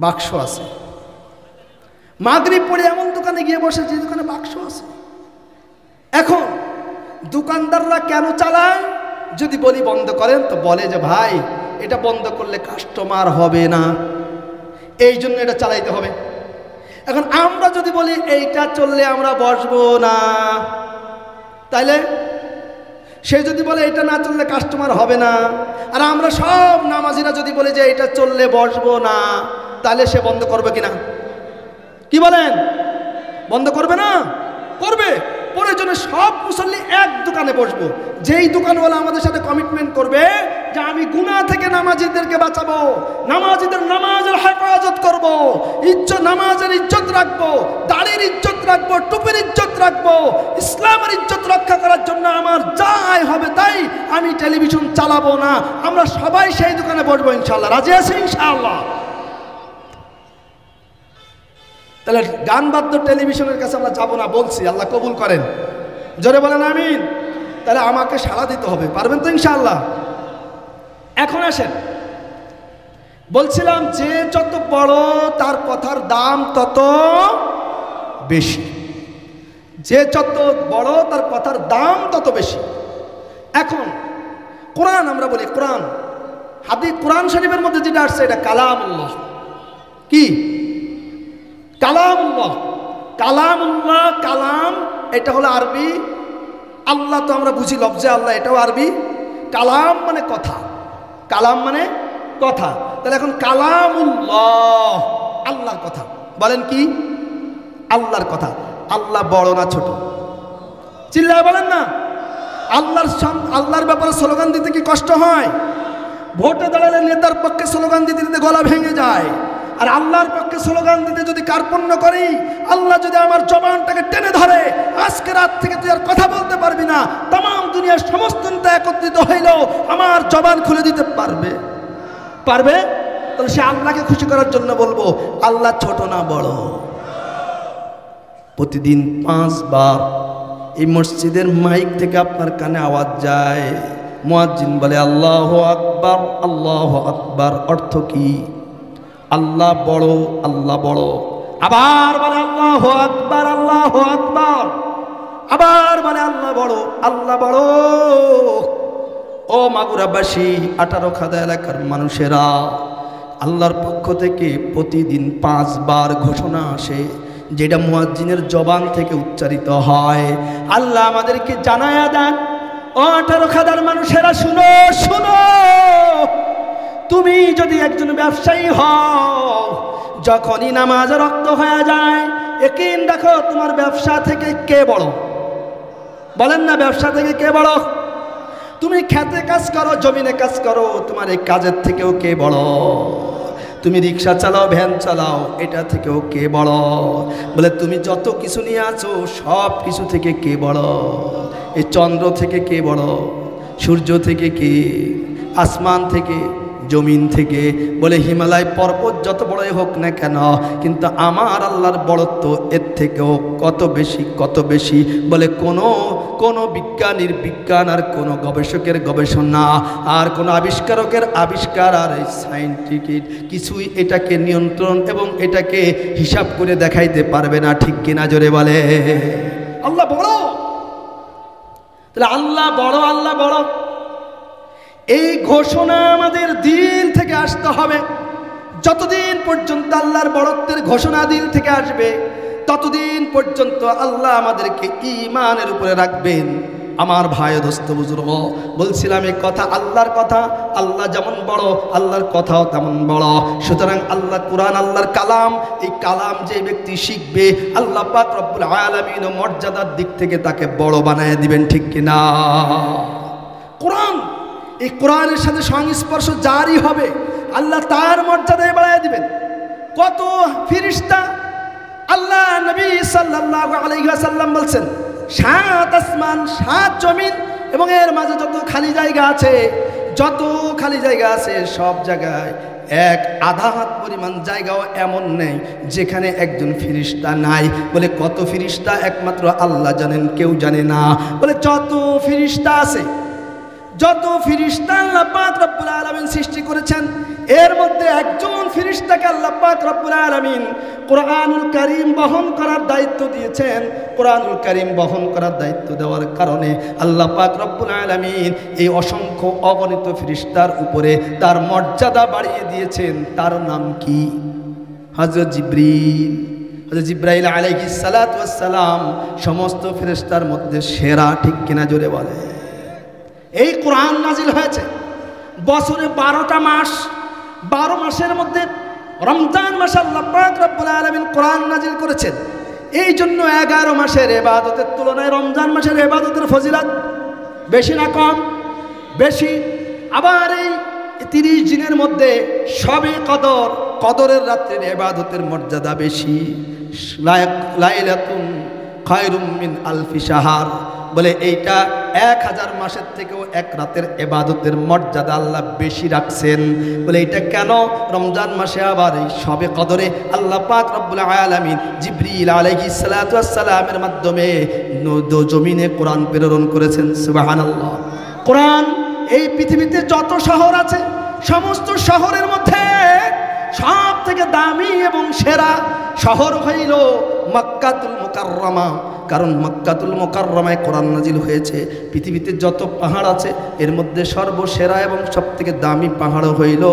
বাক্স আছে। মাগরিব পড়ে এমন দোকানে গিয়ে বসে যে দোকানে বাক্স আছে। এখন দোকানদাররা কেন চালায়? যদি বলি বন্ধ করেন তো বলে যে ভাই এটা বন্ধ করলে কাস্টমার হবে না, এই জন্য এটা চালাইতে হবে। এখন আমরা যদি বলি এইটা চললে আমরা বসবো না, তাইলে সে যদি বলে এটা না চললে কাস্টমার হবে না, আর আমরা সব নামাজিরা যদি বলি যে এটা চললে বসবো না, তাহলে সে বন্ধ করবে কিনা? কি বলেন? বন্ধ করবে না? করবে। প্রয়োজনে সব মুসল্লি এক দোকানে বসবো। যেই দোকানওয়ালা আমাদের সাথে কমিটমেন্ট করবে যে আমি গুনাহ থেকে নামাজিদেরকে বাঁচাবো, নামাজিদের নামাজের হেফাজত করব, নামাজের ইজ্জত রাখবো, দাড়ির ইজ্জত রাখবো, টুপির ইজ্জত রাখবো, ইসলামের ইজ্জত রক্ষা করার জন্য আমার যা আয় হবে তাই, আমি টেলিভিশন চালাবো না, আমরা সবাই সেই দোকানে বসবো ইনশাআল্লাহ। রাজি আছি ইনশাআল্লাহ? তাহলে গান বাদ্য টেলিভিশনের কাছে আমরা যাবো না বলছি, আল্লাহ কবুল করেন। জোরে বলেন আমিন। তাহলে আমাকে সাড়া দিতে হবে। পারবেন তো ইনশাআল্লাহ? এখন আসেন, বলছিলাম যে যত বড় তার কথার দাম তত বেশি। যে যত বড় তার কথার দাম তত বেশি। এখন কোরআন, আমরা বলি কোরআন, হাদিস, কোরআন শরীফের মধ্যে যেটা আসছে এটা কালামুল্লাহ। কি? কালামুল্লাহ। কালামুল্লাহ, কালাম এটা হলো আরবি। আল্লাহ তো আমরা বুঝি লফজে আল্লাহ, এটাও আরবি। কালাম মানে কথা, কালাম মানে কথা। তাহলে এখন কালামুল্লাহ আল্লাহর কথা। বলেন কি? আল্লাহর কথা। আল্লাহ বড় না ছোট? চিল্লায় বলেন না। আল্লাহর ব্যাপারে স্লোগান দিতে কি কষ্ট হয়? ভোটে দাঁড়ালে নেতার পক্ষে স্লোগান দিতে দিতে গলা ভেঙে যায়। আর আল্লাহর পক্ষে স্লোগান দিতে যদি কার্পণ্য করি, আল্লাহ যদি আমার জবানটাকে টেনে ধরে, আজকে রাত থেকে তুই আর কথা বলতে পারবি না, তাম দুনিয়ার সমস্ত নেতা একত্রিত হইলেও আমার জবান খুলে দিতে পারবে? তাহলে সে আল্লাহকে খুশি করার জন্য বলবো, আল্লাহ ছোট না বড়? প্রতিদিন 5 বার এই মসজিদের মাইক থেকে আপনার কানে আওয়াজ যায়, মুয়াজ্জিন বলে আল্লাহু আকবার, আল্লাহু আকবার। অর্থ কি? আল্লাহ বড়, আল্লাহ বড়। আবার বলে আল্লাহু আকবার, আল্লাহু আকবার। আবার বলে আল্লাহ বড়, আল্লাহ বড়। ও মাগুরাবাসী, 18 খাদা এলাকার মানুষেরা, আল্লাহর পক্ষ থেকে প্রতিদিন 5 বার ঘোষণা আসে, যেটা মুয়াজ্জিনের জবান থেকে উচ্চারিত হয়। আল্লাহ আমাদেরকে জানায়া দেন, ও 18 খাদার মানুষেরা, শুনো শুনো, তুমি যদি একজন ব্যবসায়ী হও, যখনই নামাজ রক্ত হয়ে যায়, একিন দেখো তোমার ব্যবসা থেকে কে বড়? বলেন না, ব্যবসা থেকে কে বড়? তুমি খেতে কাজ করো, জমিনে কাজ করো, তোমার এই কাজের থেকেও কে বড়? তুমি রিক্সা চালাও, ভ্যান চালাও, এটা থেকেও কে বড়? বলে তুমি যত কিছু নিয়ে আছো সব কিছু থেকে কে বড়? এই চন্দ্র থেকে কে বড়? সূর্য থেকে কে? আসমান থেকে? জমিন থেকে? বলে হিমালয় পর্বত যত বড়ই হোক না কেন, কিন্তু আমার আল্লাহর বড়ত্ব এর থেকেও কত বেশি, কত বেশি। বলে কোনো বিজ্ঞানীর বিজ্ঞান, আর কোনো গবেষকের গবেষণা, আর কোনো আবিষ্কারকের আবিষ্কার, আর এই সাইন্টিফিক কিছুই এটাকে নিয়ন্ত্রণ এবং এটাকে হিসাব করে দেখাইতে পারবে না। ঠিক কিনা? জোরে বলে। আল্লাহ বড়। তাহলে আল্লাহ বড়, আল্লাহ বড়, এই ঘোষণা আমাদের দিল থেকে আসতে হবে। যতদিন পর্যন্ত আল্লাহর বড়ত্বের ঘোষণা দিল থেকে আসবে, ততদিন পর্যন্ত আল্লাহ আমাদেরকে ঈমানের উপরে রাখবেন। আমার ভাই, দোস্ত, বুজুর্গ, বলছিলাম এই কথা আল্লাহর কথা। আল্লাহ যেমন বড়, আল্লাহর কথাও তেমন বড়। সুতরাং আল্লাহ কুরআন, আল্লাহর কালাম, এই কালাম যে ব্যক্তি শিখবে, আল্লাহ পাক রব্বুল আলামিন মর্যাদার দিক থেকে তাকে বড় বানায় দিবেন। ঠিক কিনা? কোরআন, এই কোরআনের সাথে সংস্পর্শ জারি হবে, আল্লাহ তার মর্যাদায় বাড়ায় দিবেন। কত ফেরেশতা! আল্লাহ নবী সাল্লাল্লাহু আলাইহি ওয়াসাল্লাম বলছেন, 7 আসমান, 7 জমিন এবং এর মাঝে যত খালি জায়গা আছে, যত খালি জায়গা আছে, সব জায়গায় এক আধা হাত পরিমাণ জায়গাও এমন নেই যেখানে একজন ফেরেশতা নাই। বলে কত ফেরেশতা? একমাত্র আল্লাহ জানেন, কেউ জানে না। বলে যত ফেরেশতা আছে, যত ফেরেশতা আল্লাহ পাক রব্বুল আলামিন সৃষ্টি করেছেন, এর মধ্যে একজন ফেরেশতাকে আল্লাহ পাক রব্বুল আলামিন কোরআনুল কারীম বহন করার দায়িত্ব দিয়েছেন। কোরআনুল কারীম বহন করার দায়িত্ব দেওয়ার কারণে আল্লাহ পাক রব্বুল আলামিন এই অসংখ্য অগণিত ফেরেশতার উপরে তার মর্যাদা বাড়িয়ে দিয়েছেন। তার নাম কি? হযরত জিবরিল। হযরত জিবরাইল আলাইহিস সালাতু ওয়াস সালাম সমস্ত ফেরেশতার মধ্যে সেরা। ঠিক কিনা? জোরে বলে। এই কোরআন নাজিল হয়েছে বছরে 12টা মাস। 12 মাসের মধ্যে রমজান মাসে আল্লাহ পাক রব্বুল আলামিন কোরআন নাজিল করেছেন। এই জন্য 11 মাসের ইবাদতের তুলনায় রমজান মাসের ইবাদতের ফজিলত বেশি না কম? বেশি। আবার এই 30 দিনের মধ্যে শবে কদর, কদরের রাত্রির ইবাদতের মর্যাদা বেশি। লাইলাতুন খায়রুম মিন আলফি শাহর। বলে এইটা 1000 মাসের থেকেও এক রাতের ইবাদতের মর্যাদা আল্লাহ বেশি রাখছেন। বলে এটা কেন? রমজান মাসে আবার এই শবে কদরে আল্লাহ পাক রব্বুল আলামিন জিবরিল আলাইহিস সালাতু ওয়াস সালামের মাধ্যমে জমিনে কোরআন প্রেরণ করেছেন। সুবহানাল্লাহ। কোরআন এই পৃথিবীতে যত শহর আছে, সমস্ত শহরের মধ্যে সব থেকে দামি এবং সেরা শহর হইল মক্কাতুল মুকাররমা। কারণ মক্কাতুল মুকাররমায় কোরআন নাজিল হয়েছে। পৃথিবীতে যত পাহাড় আছে এর মধ্যে সর্বসেরা এবং সবথেকে দামি পাহাড় হইল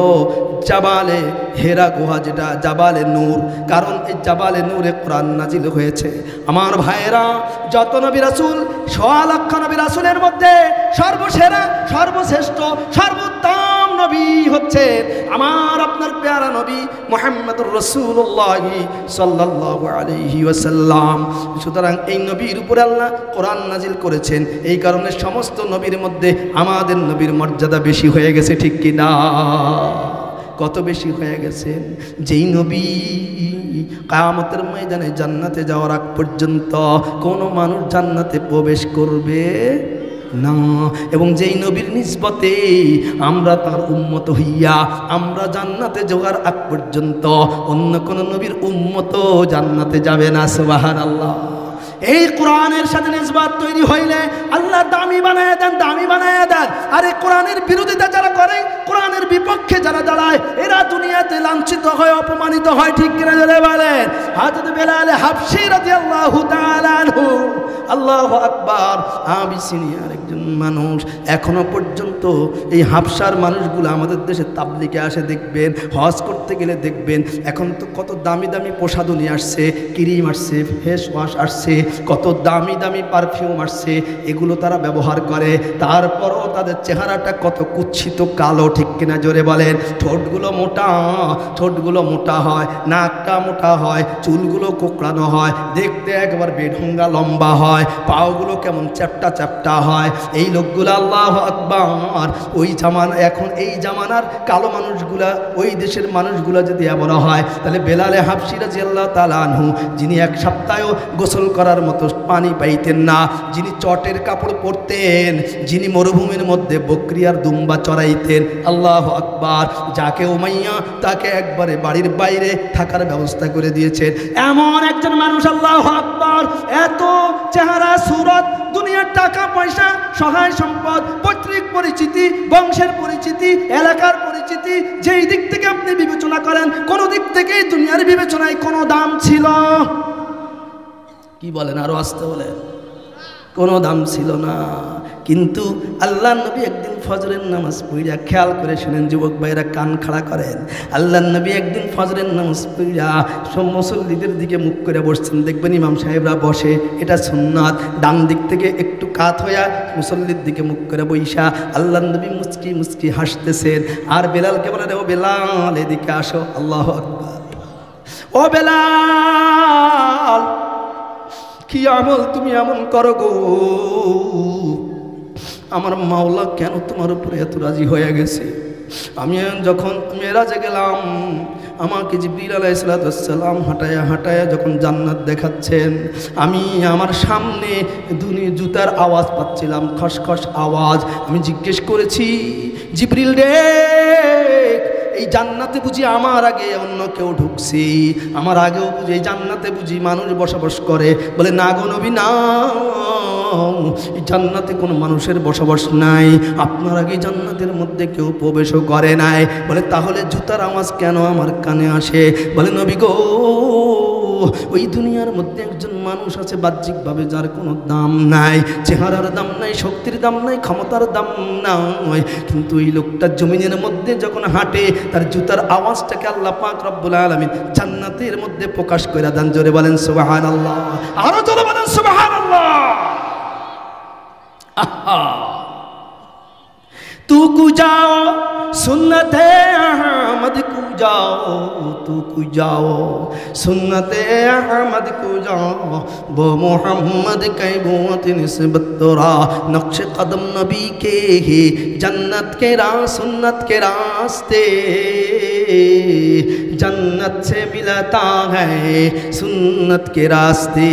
জাবালে হেরা গুহা, যেটা জাবালে নূর। কারণ এই জাবালে নূরে কোরআন নাজিল হয়েছে। আমার ভাইয়েরা, যত নবী রাসূল, 1.5 লক্ষ নবী রাসূলের মধ্যে সর্বসেরা, সর্বশ্রেষ্ঠ, সর্বোত্তম নবী হচ্ছে আমার আপনার প্যারা নবী মুহাম্মদুর রাসূলুল্লাহ সাল্লাল্লাহু আলাইহি ওয়াসাল্লাম। সুতরাং এই নবীর উপরে আল্লাহ কোরআন নাজিল করেছেন, এই কারণে সমস্ত নবীর মধ্যে আমাদের নবীর মর্যাদা বেশি হয়ে গেছে, ঠিক কি না? কত বেশি হয়ে গেছেন? যেই নবী কিয়ামতের ময়দানে জান্নাতে যাওয়ার আগ পর্যন্ত কোনো মানুষ জান্নাতে প্রবেশ করবে না, এবং যেই নবীর নিসবতে আমরা তার উম্মত হইয়া আমরা জান্নাতে যাওয়ার আগ পর্যন্ত অন্য কোন নবীর উম্মত জান্নাতে যাবে না। সুবহানাল্লাহ। এই কোরআনের সাথে নিসবত তৈরি হইলে আল্লাহ দামি বানায় দেন, দামি বানায় দেন। আর এই কোরআনের বিরোধিতা যারা করে, কোরআনের বিপক্ষে যারা দাঁড়ায়, এরা দুনিয়াতে লাঞ্ছিত হয়, অপমানিত হয়, ঠিক কিনা যারা বলেন? হযরত বেলাল হাবশী রাদিয়াল্লাহু তাআলা আনহু, আল্লাহু আকবার, আবিসিনিয়ার একজন মানুষ। এখনো পর্যন্ত এই হাবশার মানুষগুলো আমাদের দেশে তাবলিগে আসে, দেখবেন হজ করতে গেলে দেখবেন এখন তো কত দামি দামি প্রসাধনী আসছে, ক্রিম আসছে, ফেস ওয়াশ আসছে, কত দামি দামি পারফিউম আসছে, এগুলো তারা ব্যবহার করে। তারপরও তাদের চেহারাটা কত কুৎসিত কালো, ঠিক কিনা জোরে বলেন? ঠোঁটগুলো মোটা হয়, নাকটা মোটা হয়, চুলগুলো কোঁকড়ানো হয়, দেখতে একবার বেঢঙ্গা লম্বা হয়, পাওগুলো কেমন চ্যাপটা চ্যাপটা হয়। এই লোকগুলো আল্লাহু আকবার ওই জামানা, এখন এই জামানার কালো মানুষগুলা, ওই দেশের মানুষগুলা যদি এমন হয়, তাহলে বেলালে হাবশী রাদিয়াল্লাহু তাআলা আনহু, যিনি এক সপ্তাহেও গোসল করার মতো পানি পাইতেন না, যিনি চটের কাপড় পরতেন, যিনি মরুভূমির মধ্যে বকরি আর দুম্বা চড়াইতেন, আল্লাহু আকবার, যাকে উমাইয়া তাকে একবারে বাড়ির বাইরে থাকার ব্যবস্থা করে দিয়েছেন, এমন একজন মানুষ, আল্লাহু আকবার, এত চেহারা সুরত, দুনিয়ার টাকা পয়সা, সহায় সম্পদ, পৈতৃক পরিচিতি, বংশের পরিচিতি, এলাকার পরিচিতি, যেই দিক থেকে আপনি বিবেচনা করেন, কোন দিক থেকেই দুনিয়ার বিবেচনায় কোনো দাম ছিল, কি বলেন আরো আসতে বলেন, কোনো দাম ছিল না। কিন্তু আল্লাহ নবী একদিন ফজরের নামাজ পড়িয়া, খেয়াল করে শুনেন যুবক ভাইরা, কান খাড়া করেন, আল্লাহ নবী একদিন ফজরের নামাজ পড়িয়া সব মুসল্লিদের দিকে মুখ করে বসছেন। দেখবেন ইমাম সাহেবরা বসে, এটা সুন্নাত, ডান দিক থেকে একটু কাত হইয়া মুসল্লির দিকে মুখ করে বইসা আল্লাহ নবী মুচকি মুচকি হাসতেছেন। আর বেলালকে বলে, ও বেলাল এদিকে আসো, আল্লাহু আকবার, ও বেলাল কি আমল তুমি এমন করো গো, আমার মাওলা কেন তোমার উপরে এত রাজি হয়ে গেছে? আমি যখন মেরাজে গেলাম, আমাকে জিবরিল আলাইহিস সালাম হাঁটায়া হাঁটায়া যখন জান্নাত দেখাচ্ছেন, আমি আমার সামনে জুতার আওয়াজ পাচ্ছিলাম, খসখস আওয়াজ। আমি জিজ্ঞেস করেছি, জিবরিল রে, এই জান্নাতে বুঝি আমার আগে অন্য কেউ ঢুকছে? আমার আগেও বুঝি এই জান্নাতে বুঝি মানুষ বসবাস করে? বলে, না গো নবী, না, এই জান্নাতে কোনো মানুষের বসবাস নাই, আপনার আগে জান্নাতের মধ্যে কেউ প্রবেশও করে নাই। বলে, তাহলে জুতার আওয়াজ কেন আমার কানে আসে? বলে, নবী গো, ওই দুনিয়ার মধ্যে একজন মানুষ আছে বাহ্যিকভাবে যার কোনো দাম নাই, চেহারার দাম নাই, শক্তির দাম নাই, ক্ষমতার দাম নাই, কিন্তু এই লোকটা জমিনের মধ্যে যখন হাঁটে, তার জুতার আওয়াজটাকে আল্লাহ পাক রব্বুল আলামিন জান্নাতের মধ্যে প্রকাশ করে দেন। জোরে বলেন সুবহানাল্লাহ, আরো জোরে বলেন সুবহানাল্লাহ। तू कु जाओ सुन्नते अहमद कु जाओ, तू कु जाओ सुन्नते अहमद कु जाओ, वो मोहम्मद के बुत निस्बत तोरा, नक्श कदम नबी के ही जन्नत के सुन्नत के रास्ते, जन्नत से मिलता है सुन्नत के रास्ते।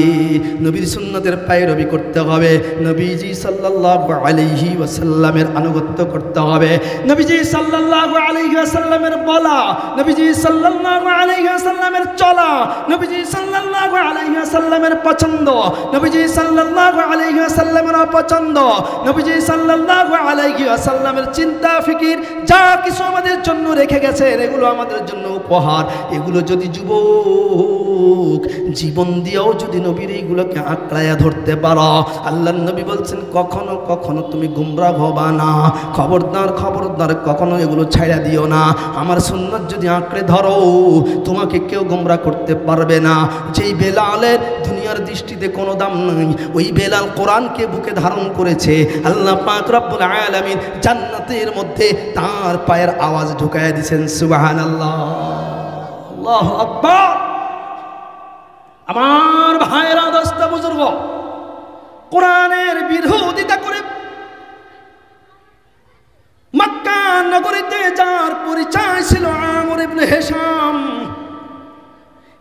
नबीर सुन्नतेर पैरवी करते होबे, नबीजी सल्लल्लाहु अलैहि वसल्लमेर अनुगत्य करते होबे, नबीजी सल्लल्लाहु अलैहि वसल्लमेर बला, नबीजी सल्लल्लाहु अलैहि वसल्लमेर चला, नबीजी सल्लल्लाहु अलैहि वसल्लमेर पसंद, नबीजी सल्लल्लाहु अलैहि वसल्लमेर अपছন্দ, नबीजी सल्लल्लाहु अलैहि वसल्लमेर चिंता फिकिर যা কিছু আমাদের জন্য রেখে গেছেন, এগুলো আমাদের জন্য উপহার। ব্যাপার। এগুলো যদি যুবক জীবন দিয়েও যদি নবীর এইগুলোকে আঁকড়াইয়া ধরতে পারো, আল্লাহর নবী বলছেন কখনো কখনো তুমি গুমরাহ হবা না। খবরদার খবরদার কখনো এগুলো ছাইড়া দিও না। আমার সুন্নাত যদি আঁকড়ে ধরো, তোমাকে কেউ গুমরাহ করতে পারবে না। যেই বেলালের দুনিয়ার দৃষ্টিতে কোনো দাম নাই, ওই বেলাল কোরআনকে বুকে ধারণ করেছে। আল্লাহ পাক রব্বুল আলামিন জান্নাতের মধ্যে তার পায়ের আওয়াজ ঢুকাইয়া দিয়েছেন। সুবহানাল্লাহ, আল্লাহু আকবার। আমার ভাইরা, দোস্ত বুজুর্গ, কোরআনের বিরোধিতা করে মক্কা নগরীতে যার পরিচয় ছিল আমর ইবনে হিশাম,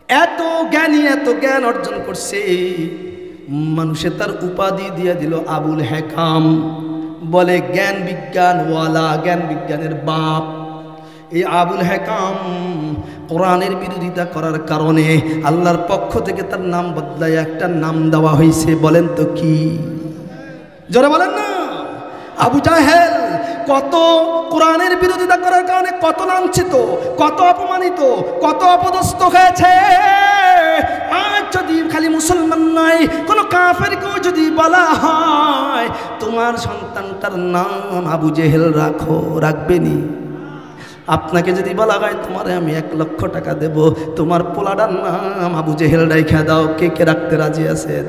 এত জ্ঞানী, এত জ্ঞান অর্জন করছে, মানুষে তার উপাধি দিয়ে দিল আবুল হেকাম। বলে জ্ঞান বিজ্ঞান ওয়ালা, জ্ঞান বিজ্ঞানের বাপ। এই আবুল হেকাম কোরআনের বিরোধিতা করার কারণে আল্লাহর পক্ষ থেকে তার নাম বদলায় একটা নাম দেওয়া হয়েছে। বলেন তো কি? জোরে বলেন না। আবু জাহেল কত কোরআনের বিরোধিতা করার কারণে কত লাঞ্ছিত, কত অপমানিত, কত অপদস্থ হয়েছে। আজ যদি খালি মুসলমান নয়, কোন কাফেরকেও যদি বলা হয় তোমার সন্তানটার নাম আবু জেহেল রাখো, রাখবেনি? আপনাকে যদি বলা হয় তোমারে আমি 1 লক্ষ টাকা দেব, তোমার পোলাটার নাম আবু জেহেল রাইখা দাও, কে কে রাখতে রাজি আছেন?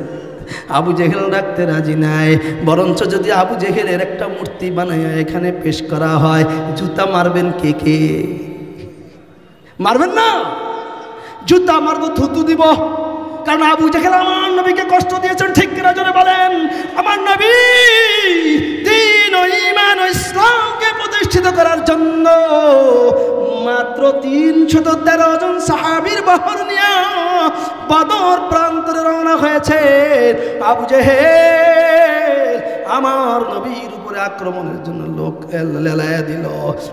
আবু জেহেল রাখতে রাজি নাই। বরঞ্চ যদি আবু জেহেলের একটা মূর্তি বানায় এখানে পেশ করা হয়, জুতা মারবেন কে কে? মারবেন না? জুতা মারবো, থুতু দিব। কারণ আবু জেহেল আমার নবীকে কষ্ট দিয়েছেন, ঠিক কিনা জোরে বলেন? আমার নবী দ্বীন ও ঈমান ও ইসলামকে প্রতিষ্ঠিত করার জন্য মাত্র 313 জন সাহাবীর বহর নিয়ে বদর প্রান্তরে রওনা হয়েছে। আবু জেহেল আমার নবীর উপরে আক্রমণের জন্য লোক লেলায়া দিল।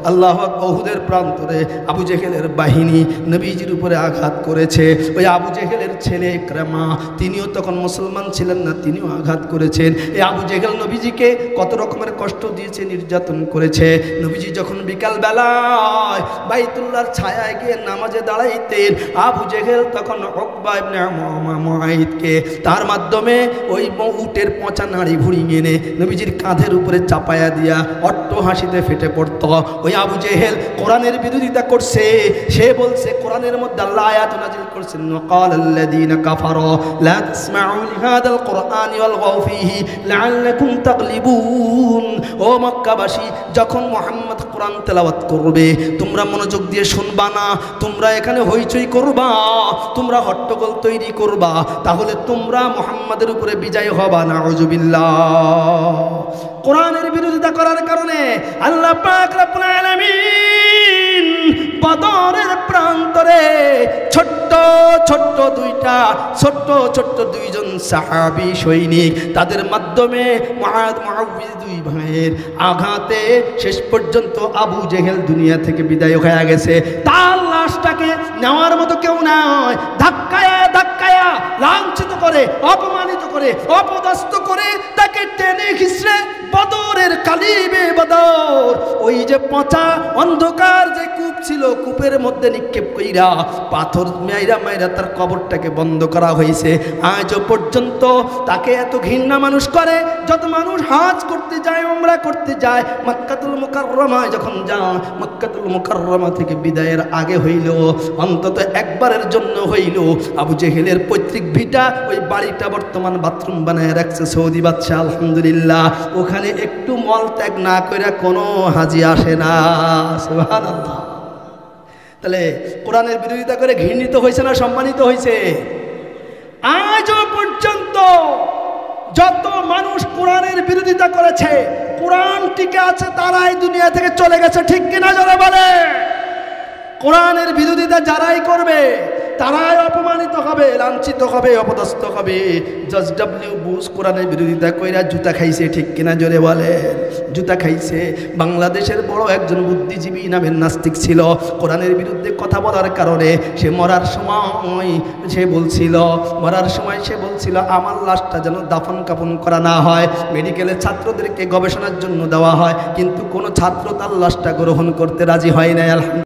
আল্লাহু আকবার। উহুদের প্রান্তরে আবু জেহেলের বাহিনী নবীজির উপরে আঘাত করেছে। ওই আবু জেহেলের ছেলে ইকরামা, তিনিও তখন মুসলমান ছিলেন না, তিনিও আঘাত করেছেন। এই আবু জেহেল নবীজিকে কত রকমের কষ্ট দিয়েছে, নির্যাতন করেছে। নবীজি যখন বিকাল বেলায় বাইতুল্লাহর ছায়ায় গিয়ে নামাজে দাঁড়াইতেন, আবু জেহেল তখন উকবা ইবনে মুআইদকে তার মাধ্যমে ওই উটের পচা নাড়ি ভুড়ি এনে নবীজির কাঁধের উপরে চাপায়া দিয়া অট্ট হাসিতে ফেটে পড়ত। ওই আবু জেহেল কোরআনের বিরোধিতা করছে। সে বলছে কোরআনের মধ্যে আল্লাহ আয়াত নাযিল করেছেন, ওয়াকালাল্লাযীনা কাফারু লা তাসমাউ লিহাদাল কুরআনি ওয়ালগাউ ফীহি লাআল্লাকুম তাগলিবুন। ও মক্কাবাসী, যখন মুহাম্মদ কোরআন তেলাওয়াত করবে তোমরা মনোযোগ দিয়ে শুনবা না, তোমরা এখানে হইচই করবা, তোমরা হট্টগোল তৈরি করবা, তাহলে তোমরা মুহাম্মাদের উপরে বিজয় হবা। নাউযুবিল্লাহ। কোরআনের বিরোধিতা করার কারণে আল্লাহ পাক রব্বুল আলামিন বদরের প্রান্তরে ছোট্ট ছোট্ট দুইজন সাহাবী সৈনিক, তাদের মাধ্যমে মুআদ মুআউযিজ দুই ভাইয়ের আঘাতে শেষ পর্যন্ত আবু জেহেল দুনিয়া থেকে বিদায় হয়ে গেছে। তার লাশটাকে নেওয়ার মতো কেউ নাই। ধাক্কায়া ধাক্কায়া লাঞ্ছিত করে, অপমানিত করে, অপদস্থ করে তাকে টেনে ঘিসড়ে বদরের কালিবে বদর, ওই যে পচা অন্ধকার যে কূপ ছিল, কূপের মধ্যে নিক্ষেপ কইরা পাথর মাইরা মাইরা তার কবরটাকে বন্ধ করা হয়েছে। আজও পর্যন্ত তাকে এত ঘৃণা মানুষ করে। যত মানুষ হজ করতে যায়, উমরা করতে যায়, মক্কাতুল মুকাররমায় যখন যায়, মক্কাতুল মুকাররমা থেকে বিদায়ের আগে হইল অন্তত একবারের জন্য হইল আবু জেহেলের পৈতৃক ভিটা, ওই বাড়িটা বর্তমান বাথরুম বানায় রাখছে সৌদি বাদশাহ, আলহামদুলিল্লাহ। ওখানে একটু মল ত্যাগ না করে কোনো হাজি আসে না। সুবহানাল্লাহ। তাহলে কোরআনের বিরোধিতা করে ঘৃণিত হয়েছে না সম্মানিত হয়েছে? আজও পর্যন্ত যত মানুষ কোরআনের বিরোধিতা করেছে, কোরআন টিকে আছে, তারাই দুনিয়া থেকে চলে গেছে, ঠিক কিনা যারা বলে? কোরআনের বিরোধিতা যারাই করবে তারাই অপমানিত হবে, লাঞ্ছিত হবে, অপদস্থ হবে। জর্জ ডব্লিউ বুশ কোরআনের বিরোধিতা কইরা জুতা খাইছে, ঠিক কিনা জোরে বলেন? জুতা খাইছে। বাংলাদেশের বড় একজন বুদ্ধিজীবী নামের নাস্তিক ছিল, কোরআনের বিরুদ্ধে কথা বলার কারণে সে মরার সময় সে বলছিল আমার লাশটা যেন দাফন কাফন করা না হয়, মেডিকেলের ছাত্রদেরকে গবেষণার জন্য দেওয়া হয়, কিন্তু কোনো ছাত্র তার লাশটা গ্রহণ করতে রাজি হয় নাই।